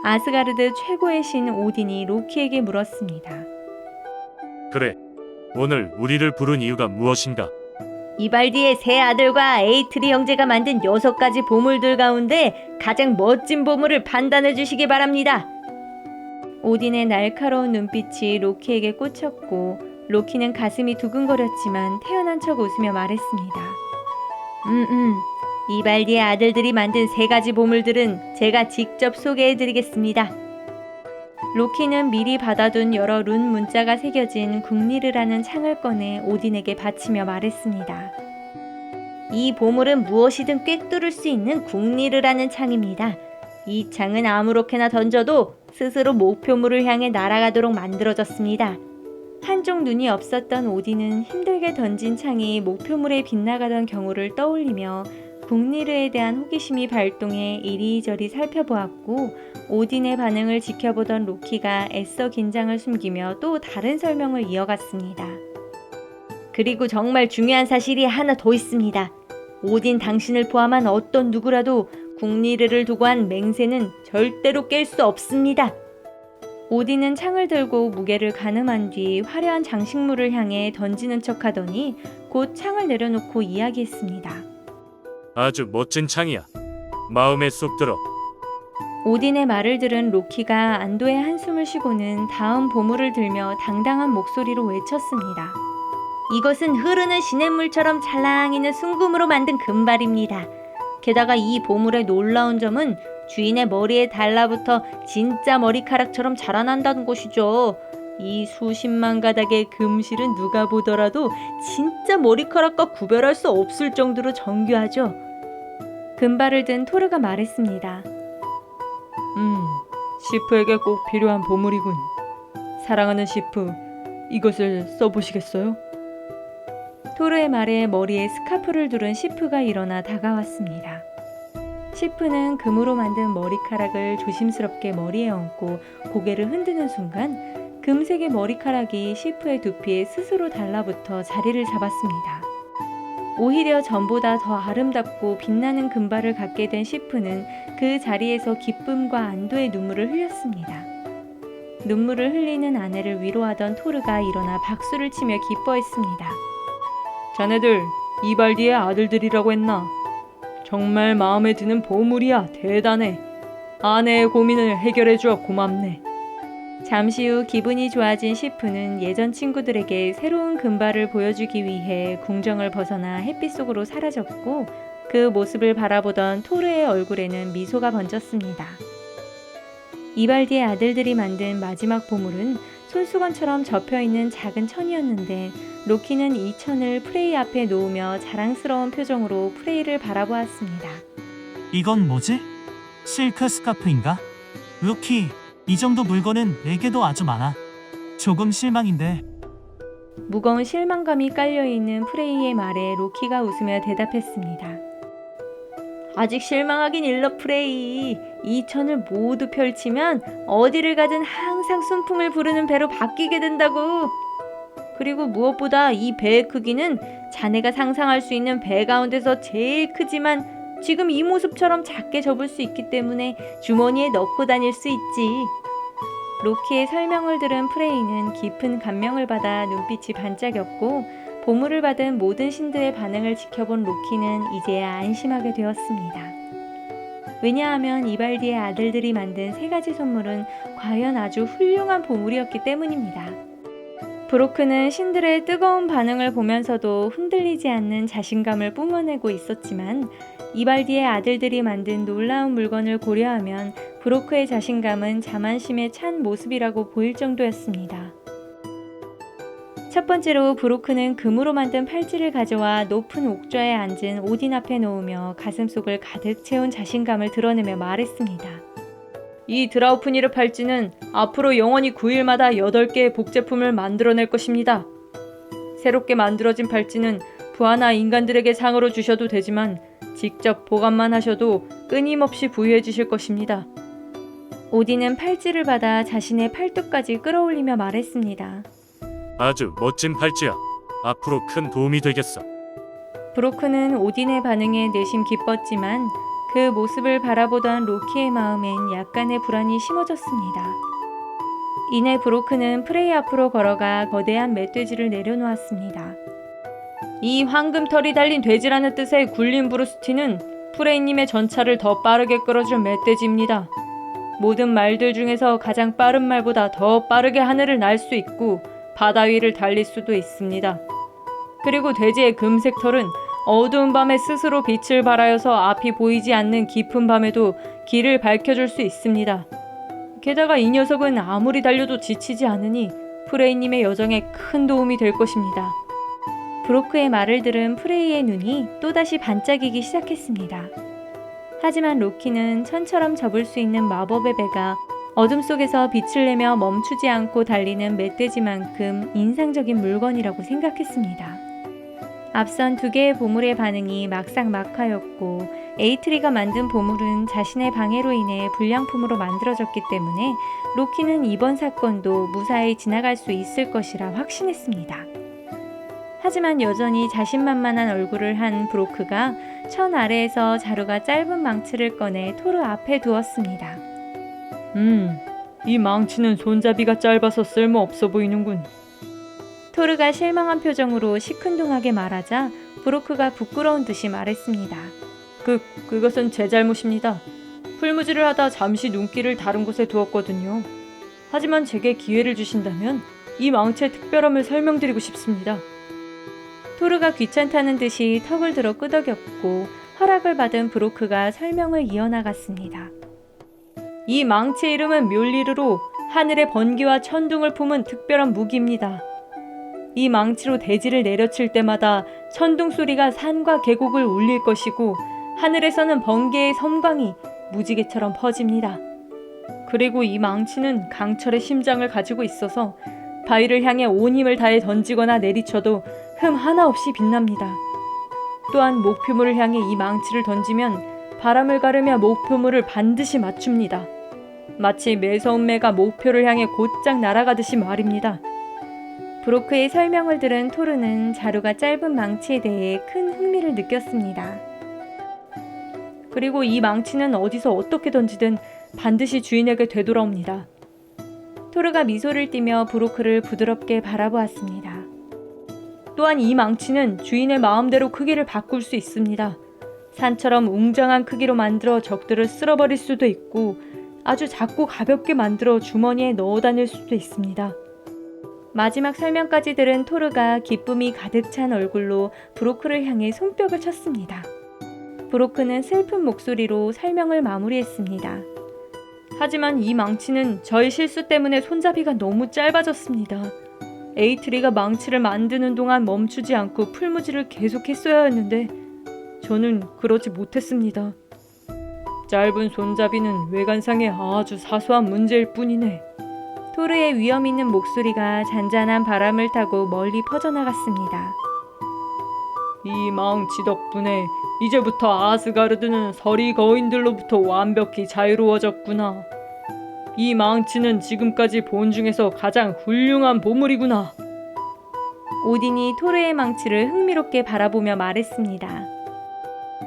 아스가르드 최고의 신 오딘이 로키에게 물었습니다. 그래, 오늘 우리를 부른 이유가 무엇인가? 이발디의 세 아들과 에이트리 형제가 만든 6가지 보물들 가운데 가장 멋진 보물을 판단해 주시기 바랍니다. 오딘의 날카로운 눈빛이 로키에게 꽂혔고 로키는 가슴이 두근거렸지만 태연한 척 웃으며 말했습니다. 이발디의 아들들이 만든 3가지 보물들은 제가 직접 소개해드리겠습니다. 로키는 미리 받아둔 여러 룬 문자가 새겨진 국리르라는 창을 꺼내 오딘에게 바치며 말했습니다. 이 보물은 무엇이든 꿰뚫을 수 있는 국리르라는 창입니다. 이 창은 아무렇게나 던져도 스스로 목표물을 향해 날아가도록 만들어졌습니다. 한쪽 눈이 없었던 오딘은 힘들게 던진 창이 목표물에 빗나가던 경우를 떠올리며 국리르에 대한 호기심이 발동해 이리저리 살펴보았고 오딘의 반응을 지켜보던 로키가 애써 긴장을 숨기며 또 다른 설명을 이어갔습니다. 그리고 정말 중요한 사실이 하나 더 있습니다. 오딘 당신을 포함한 어떤 누구라도 국리르를 두고 한 맹세는 절대로 깰 수 없습니다. 오딘은 창을 들고 무게를 가늠한 뒤 화려한 장식물을 향해 던지는 척하더니 곧 창을 내려놓고 이야기했습니다. 아주 멋진 창이야. 마음에 쏙 들어. 오딘의 말을 들은 로키가 안도의 한숨을 쉬고는 다음 보물을 들며 당당한 목소리로 외쳤습니다. 이것은 흐르는 시냇물처럼 찰랑이는 순금으로 만든 금발입니다. 게다가 이 보물의 놀라운 점은 주인의 머리에 달라붙어 진짜 머리카락처럼 자라난다는 것이죠. 이 수십만 가닥의 금실은 누가 보더라도 진짜 머리카락과 구별할 수 없을 정도로 정교하죠. 금발을 든 토르가 말했습니다. 시프에게 꼭 필요한 보물이군. 사랑하는 시프, 이것을 써보시겠어요? 토르의 말에 머리에 스카프를 두른 시프가 일어나 다가왔습니다. 시프는 금으로 만든 머리카락을 조심스럽게 머리에 얹고 고개를 흔드는 순간 금색의 머리카락이 시프의 두피에 스스로 달라붙어 자리를 잡았습니다. 오히려 전보다 더 아름답고 빛나는 금발을 갖게 된 시프는 그 자리에서 기쁨과 안도의 눈물을 흘렸습니다. 눈물을 흘리는 아내를 위로하던 토르가 일어나 박수를 치며 기뻐했습니다. 자네들 이발디의 아들들이라고 했나? 정말 마음에 드는 보물이야. 대단해. 아내의 고민을 해결해주어 고맙네. 잠시 후 기분이 좋아진 시프는 예전 친구들에게 새로운 금발을 보여주기 위해 궁정을 벗어나 햇빛 속으로 사라졌고 그 모습을 바라보던 토르의 얼굴에는 미소가 번졌습니다. 이발디의 아들들이 만든 마지막 보물은 손수건처럼 접혀있는 작은 천이었는데 로키는 이 천을 프레이 앞에 놓으며 자랑스러운 표정으로 프레이를 바라보았습니다. 이건 뭐지? 실크 스카프인가? 루키, 이 정도 물건은 내게도 아주 많아. 조금 실망인데. 무거운 실망감이 깔려있는 프레이의 말에 로키가 웃으며 대답했습니다. 아직 실망하긴 일러 프레이. 이 천을 모두 펼치면 어디를 가든 항상 순풍을 부르는 배로 바뀌게 된다고. 그리고 무엇보다 이 배의 크기는 자네가 상상할 수 있는 배 가운데서 제일 크지만 지금 이 모습처럼 작게 접을 수 있기 때문에 주머니에 넣고 다닐 수 있지. 로키의 설명을 들은 프레이는 깊은 감명을 받아 눈빛이 반짝였고 보물을 받은 모든 신들의 반응을 지켜본 로키는 이제야 안심하게 되었습니다. 왜냐하면 이발디의 아들들이 만든 3가지 선물은 과연 아주 훌륭한 보물이었기 때문입니다. 브로크는 신들의 뜨거운 반응을 보면서도 흔들리지 않는 자신감을 뿜어내고 있었지만 이발디의 아들들이 만든 놀라운 물건을 고려하면 브로크의 자신감은 자만심에 찬 모습이라고 보일 정도였습니다. 첫 번째로 브로크는 금으로 만든 팔찌를 가져와 높은 옥좌에 앉은 오딘 앞에 놓으며 가슴속을 가득 채운 자신감을 드러내며 말했습니다. 이 드라우프니르 팔찌는 앞으로 영원히 9일마다 8개의 복제품을 만들어낼 것입니다. 새롭게 만들어진 팔찌는 부하나 인간들에게 상으로 주셔도 되지만 직접 보관만 하셔도 끊임없이 부유해 주실 것입니다. 오딘은 팔찌를 받아 자신의 팔뚝까지 끌어올리며 말했습니다. 아주 멋진 팔찌야. 앞으로 큰 도움이 되겠어. 브로크는 오딘의 반응에 내심 기뻤지만 그 모습을 바라보던 로키의 마음엔 약간의 불안이 심어졌습니다. 이내 브로크는 프레이 앞으로 걸어가 거대한 멧돼지를 내려놓았습니다. 이 황금털이 달린 돼지라는 뜻의 굴린 브루스티는 프레이님의 전차를 더 빠르게 끌어줄 멧돼지입니다. 모든 말들 중에서 가장 빠른 말보다 더 빠르게 하늘을 날 수 있고 바다 위를 달릴 수도 있습니다. 그리고 돼지의 금색 털은 어두운 밤에 스스로 빛을 발하여서 앞이 보이지 않는 깊은 밤에도 길을 밝혀줄 수 있습니다. 게다가 이 녀석은 아무리 달려도 지치지 않으니 프레이님의 여정에 큰 도움이 될 것입니다. 브로크의 말을 들은 프레이의 눈이 또다시 반짝이기 시작했습니다. 하지만 로키는 천처럼 접을 수 있는 마법의 배가 어둠 속에서 빛을 내며 멈추지 않고 달리는 멧돼지만큼 인상적인 물건이라고 생각했습니다. 앞선 두 개의 보물의 반응이 막상막하였고 에이트리가 만든 보물은 자신의 방해로 인해 불량품으로 만들어졌기 때문에 로키는 이번 사건도 무사히 지나갈 수 있을 것이라 확신했습니다. 하지만 여전히 자신만만한 얼굴을 한 브로크가 천 아래에서 자루가 짧은 망치를 꺼내 토르 앞에 두었습니다. 이 망치는 손잡이가 짧아서 쓸모없어 보이는군. 토르가 실망한 표정으로 시큰둥하게 말하자 브로크가 부끄러운 듯이 말했습니다. 그것은 제 잘못입니다. 풀무지를 하다 잠시 눈길을 다른 곳에 두었거든요. 하지만 제게 기회를 주신다면 이 망치의 특별함을 설명드리고 싶습니다. 토르가 귀찮다는 듯이 턱을 들어 끄덕였고 허락을 받은 브로크가 설명을 이어나갔습니다. 이 망치의 이름은 묠리르로 하늘의 번개와 천둥을 품은 특별한 무기입니다. 이 망치로 대지를 내려칠 때마다 천둥 소리가 산과 계곡을 울릴 것이고 하늘에서는 번개의 섬광이 무지개처럼 퍼집니다. 그리고 이 망치는 강철의 심장을 가지고 있어서 바위를 향해 온 힘을 다해 던지거나 내리쳐도 흠 하나 없이 빛납니다. 또한 목표물을 향해 이 망치를 던지면 바람을 가르며 목표물을 반드시 맞춥니다. 마치 매서운 매가 목표를 향해 곧장 날아가듯이 말입니다. 브로크의 설명을 들은 토르는 자루가 짧은 망치에 대해 큰 흥미를 느꼈습니다. 그리고 이 망치는 어디서 어떻게 던지든 반드시 주인에게 되돌아옵니다. 토르가 미소를 띠며 브로크를 부드럽게 바라보았습니다. 또한 이 망치는 주인의 마음대로 크기를 바꿀 수 있습니다. 산처럼 웅장한 크기로 만들어 적들을 쓸어버릴 수도 있고 아주 작고 가볍게 만들어 주머니에 넣어 다닐 수도 있습니다. 마지막 설명까지 들은 토르가 기쁨이 가득 찬 얼굴로 브로크를 향해 손뼉을 쳤습니다. 브로크는 슬픈 목소리로 설명을 마무리했습니다. 하지만 이 망치는 저의 실수 때문에 손잡이가 너무 짧아졌습니다. 에이트리가 망치를 만드는 동안 멈추지 않고 풀무지를 계속했어야 했는데 저는 그러지 못했습니다. 짧은 손잡이는 외관상의 아주 사소한 문제일 뿐이네. 토르의 위험 있는 목소리가 잔잔한 바람을 타고 멀리 퍼져나갔습니다. 이 망치 덕분에 이제부터 아스가르드는 서리 거인들로부터 완벽히 자유로워졌구나. 이 망치는 지금까지 본 중에서 가장 훌륭한 보물이구나. 오딘이 토르의 망치를 흥미롭게 바라보며 말했습니다.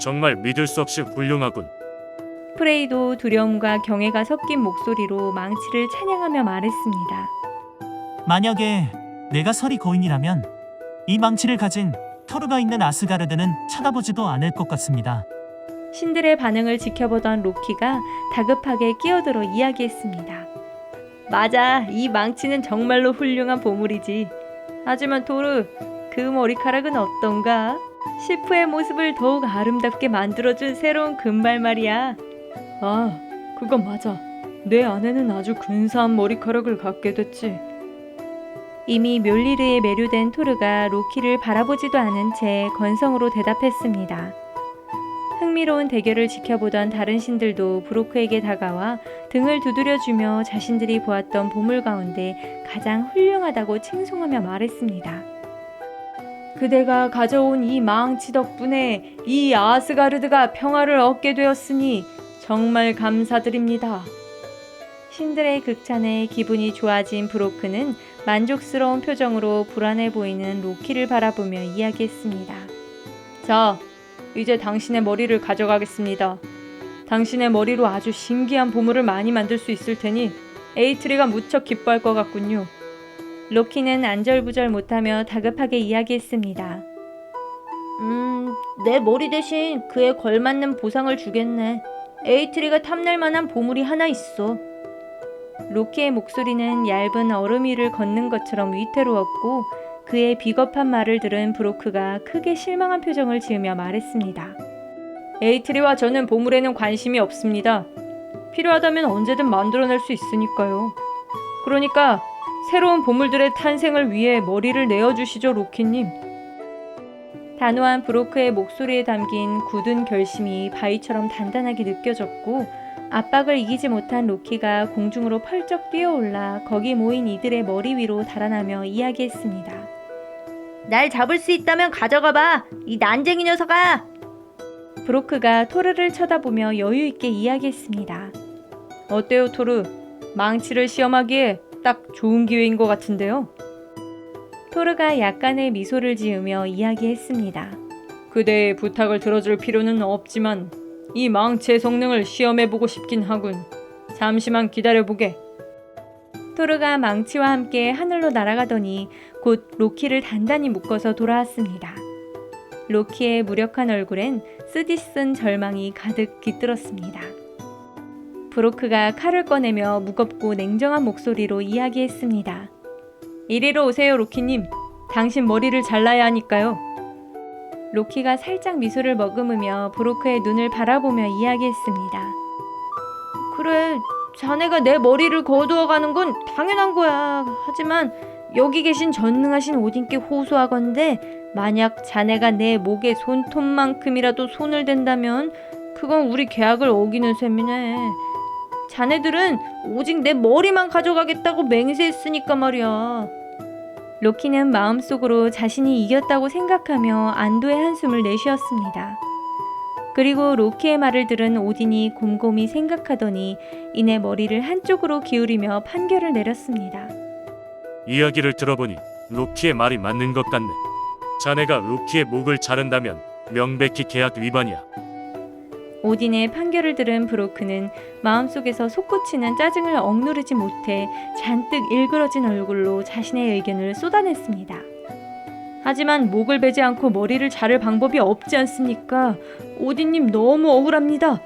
정말 믿을 수 없이 훌륭하군. 프레이도 두려움과 경애가 섞인 목소리로 망치를 찬양하며 말했습니다. 만약에 내가 서리 거인이라면 이 망치를 가진 토르가 있는 아스가르드는 쳐다보지도 않을 것 같습니다. 신들의 반응을 지켜보던 로키가 다급하게 끼어들어 이야기했습니다. 맞아, 이 망치는 정말로 훌륭한 보물이지. 하지만 토르, 그 머리카락은 어떤가? 시프의 모습을 더욱 아름답게 만들어준 새로운 금발 말이야. 아, 그건 맞아. 내 아내는 아주 근사한 머리카락을 갖게 됐지. 이미 묠리르에 매료된 토르가 로키를 바라보지도 않은 채 건성으로 대답했습니다. 흥미로운 대결을 지켜보던 다른 신들도 브로크에게 다가와 등을 두드려주며 자신들이 보았던 보물 가운데 가장 훌륭하다고 칭송하며 말했습니다. 그대가 가져온 이 망치 덕분에 이 아스가르드가 평화를 얻게 되었으니 정말 감사드립니다. 신들의 극찬에 기분이 좋아진 브로크는 만족스러운 표정으로 불안해 보이는 로키를 바라보며 이야기했습니다. 자, 이제 당신의 머리를 가져가겠습니다. 당신의 머리로 아주 신기한 보물을 많이 만들 수 있을 테니 에이트리가 무척 기뻐할 것 같군요. 로키는 안절부절 못하며 다급하게 이야기했습니다. 내 머리 대신 그에 걸맞는 보상을 주겠네. 에이트리가 탐낼 만한 보물이 하나 있어. 로키의 목소리는 얇은 얼음 위를 걷는 것처럼 위태로웠고 그의 비겁한 말을 들은 브로크가 크게 실망한 표정을 지으며 말했습니다. 에이트리와 저는 보물에는 관심이 없습니다. 필요하다면 언제든 만들어낼 수 있으니까요. 그러니까 새로운 보물들의 탄생을 위해 머리를 내어주시죠, 로키님. 단호한 브로크의 목소리에 담긴 굳은 결심이 바위처럼 단단하게 느껴졌고 압박을 이기지 못한 로키가 공중으로 펄쩍 뛰어올라 거기 모인 이들의 머리 위로 달아나며 이야기했습니다. 날 잡을 수 있다면 가져가봐, 이 난쟁이 녀석아! 브로크가 토르를 쳐다보며 여유 있게 이야기했습니다. 어때요, 토르? 망치를 시험하기에 딱 좋은 기회인 것 같은데요. 토르가 약간의 미소를 지으며 이야기했습니다. 그대의 부탁을 들어줄 필요는 없지만 이 망치의 성능을 시험해보고 싶긴 하군. 잠시만 기다려보게. 토르가 망치와 함께 하늘로 날아가더니 곧 로키를 단단히 묶어서 돌아왔습니다. 로키의 무력한 얼굴엔 쓰디쓴 절망이 가득 깃들었습니다. 브로크가 칼을 꺼내며 무겁고 냉정한 목소리로 이야기했습니다. 이리로 오세요, 로키님. 당신 머리를 잘라야 하니까요. 로키가 살짝 미소를 머금으며 브로크의 눈을 바라보며 이야기했습니다. 그래, 자네가 내 머리를 거두어가는 건 당연한 거야. 하지만 여기 계신 전능하신 오딘께 호소하건대 만약 자네가 내 목에 손톱만큼이라도 손을 댄다면 그건 우리 계약을 어기는 셈이네. 자네들은 오직 내 머리만 가져가겠다고 맹세했으니까 말이야. 로키는 마음속으로 자신이 이겼다고 생각하며 안도의 한숨을 내쉬었습니다. 그리고 로키의 말을 들은 오딘이 곰곰이 생각하더니 이내 머리를 한쪽으로 기울이며 판결을 내렸습니다. 이야기를 들어보니 로키의 말이 맞는 것 같네. 자네가 로키의 목을 자른다면 명백히 계약 위반이야. 오딘의 판결을 들은 브로크는 마음속에서 솟구치는 짜증을 억누르지 못해 잔뜩 일그러진 얼굴로 자신의 의견을 쏟아냈습니다. 하지만 목을 베지 않고 머리를 자를 방법이 없지 않습니까? 오딘님 너무 억울합니다.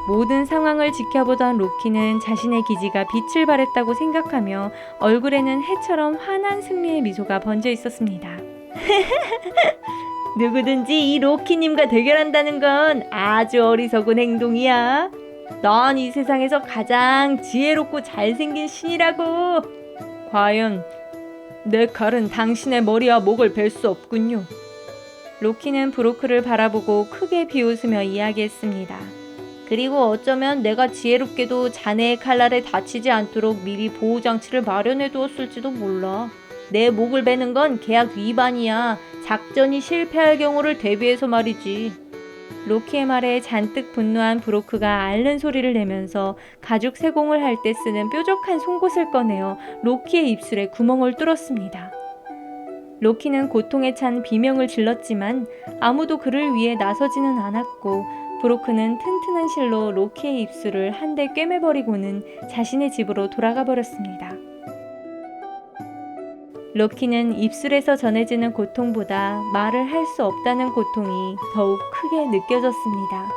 모든 상황을 지켜보던 로키는 자신의 기지가 빛을 발했다고 생각하며 얼굴에는 해처럼 환한 승리의 미소가 번져 있었습니다. 누구든지 이 로키님과 대결한다는 건 아주 어리석은 행동이야. 넌 이 세상에서 가장 지혜롭고 잘생긴 신이라고. 과연 내 칼은 당신의 머리와 목을 벨 수 없군요. 로키는 브로크를 바라보고 크게 비웃으며 이야기했습니다. 그리고 어쩌면 내가 지혜롭게도 자네의 칼날에 다치지 않도록 미리 보호장치를 마련해 두었을지도 몰라. 내 목을 베는 건 계약 위반이야. 작전이 실패할 경우를 대비해서 말이지. 로키의 말에 잔뜩 분노한 브로크가 앓는 소리를 내면서 가죽 세공을 할 때 쓰는 뾰족한 송곳을 꺼내어 로키의 입술에 구멍을 뚫었습니다. 로키는 고통에 찬 비명을 질렀지만 아무도 그를 위해 나서지는 않았고 브로크는 튼튼한 실로 로키의 입술을 한 대 꿰매버리고는 자신의 집으로 돌아가 버렸습니다. 로키는 입술에서 전해지는 고통보다 말을 할 수 없다는 고통이 더욱 크게 느껴졌습니다.